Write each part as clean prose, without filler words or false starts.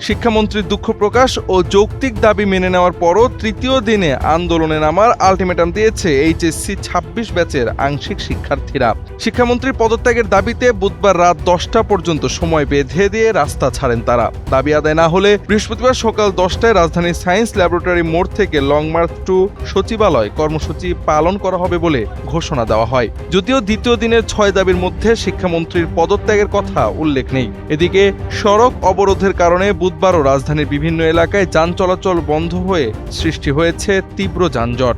শিক্ষামন্ত্রীর দুঃখ প্রকাশ ও যৌক্তিক দাবি মেনে নেওয়ার পরও তৃতীয় দিনে আন্দোলনে নামার আলটিমেটাম দিয়েছে এইচএসসি ২৬ ব্যাচের আংশিক শিক্ষার্থীরা। শিক্ষামন্ত্রীর পদত্যাগের দাবিতে বুধবার রাত ১০টা পর্যন্ত সময় বেঁধে দিয়ে রাস্তা ছাড়েন তারা। দাবি আদায় না হলে বৃহস্পতিবার সকাল ১০টায় রাজধানীর সায়েন্স ল্যাবরেটরি মোড় থেকে লং মার্চ টু সচিবালয় কর্মসূচি পালন করা হবে বলে ঘোষণা দেওয়া হয়। যদিও দ্বিতীয় দিনের ৬ দাবির মধ্যে শিক্ষামন্ত্রীর পদত্যাগের কথা উল্লেখ নেই। এদিকে সড়ক অবরোধের কারণে বুধবারও রাজধানীর বিভিন্ন এলাকায় যান চলাচল বন্ধ হয়ে সৃষ্টি হয়েছে তীব্র যানজট।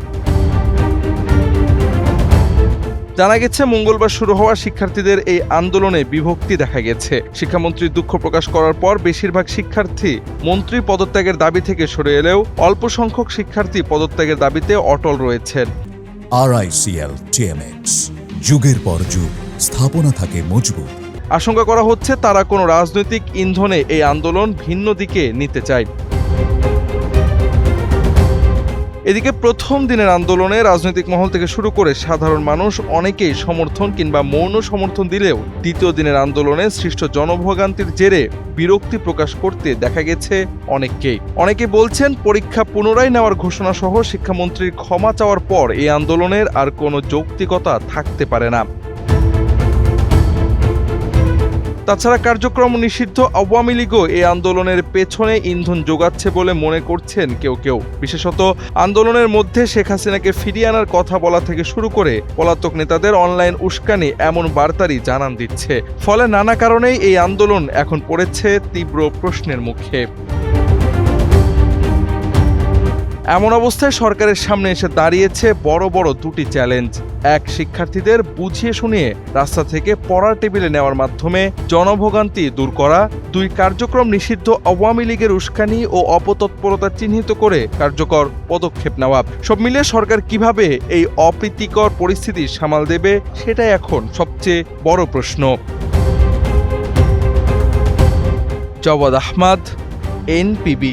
জানা গেছে, মঙ্গলবার শুরু হওয়া শিক্ষার্থীদের এই আন্দোলনে বিভক্তি দেখা গেছে। শিক্ষামন্ত্রী দুঃখ প্রকাশ করার পর বেশিরভাগ শিক্ষার্থী মন্ত্রী পদত্যাগের দাবি থেকে সরে এলেও অল্প সংখ্যক শিক্ষার্থী পদত্যাগের দাবিতে অটল রয়েছেন। RICL TMX, যুগের পর যুগ স্থাপনা থাকে মজবুত। আশঙ্কা করা হচ্ছে তারা কোনো রাজনৈতিক ইন্ধনে এই আন্দোলন ভিন্ন দিকে নিতে চায়। এদিকে প্রথম দিনের আন্দোলনে রাজনৈতিক মহল থেকে শুরু করে সাধারণ মানুষ অনেকেই সমর্থন কিংবা মৌন সমর্থন দিলেও দ্বিতীয় দিনের আন্দোলনে সৃষ্ট জনভোগান্তির জেরে বিরক্তি প্রকাশ করতে দেখা গেছে অনেককেই। অনেকে বলছেন, পরীক্ষা পুনরায় নেওয়ার ঘোষণা সহ শিক্ষামন্ত্রীর ক্ষমা চাওয়ার পর এই আন্দোলনের আর কোনো যৌক্তিকতা থাকতে পারে না। তাছাড়া কার্যক্রম নিষিদ্ধ আওয়ামী লীগও এই আন্দোলনের পেছনে ইন্ধন যোগাচ্ছে বলে মনে করছেন কেউ কেউ। বিশেষত আন্দোলনের মধ্যে শেখ হাসিনাকে ফিরিয়ে আনার কথা বলা থেকে শুরু করে পলাতক নেতাদের অনলাইন উস্কানি এমন বার্তারই জানান দিচ্ছে। ফলে নানা কারণেই এই আন্দোলন এখন পড়েছে তীব্র প্রশ্নের মুখে। এমন অবস্থায় সরকারের সামনে এসে দাঁড়িয়েছে বড় বড় দুটি চ্যালেঞ্জ। এক, শিক্ষার্থীদের বুঝিয়ে শুনিয়ে রাস্তা থেকে পড়ার টেবিলে নেওয়ার মাধ্যমে জনভোগান্তি দূর করা। দুই, কার্যক্রম নিষিদ্ধ আওয়ামী লীগের উস্কানি ও অপতৎপরতা চিহ্নিত করে কার্যকর পদক্ষেপ নেওয়া। সব মিলিয়ে সরকার কিভাবে এই অপ্রীতিকর পরিস্থিতি সামাল দেবে, সেটাই এখন সবচেয়ে বড় প্রশ্ন। জওয়াদ আহমদ, NPB।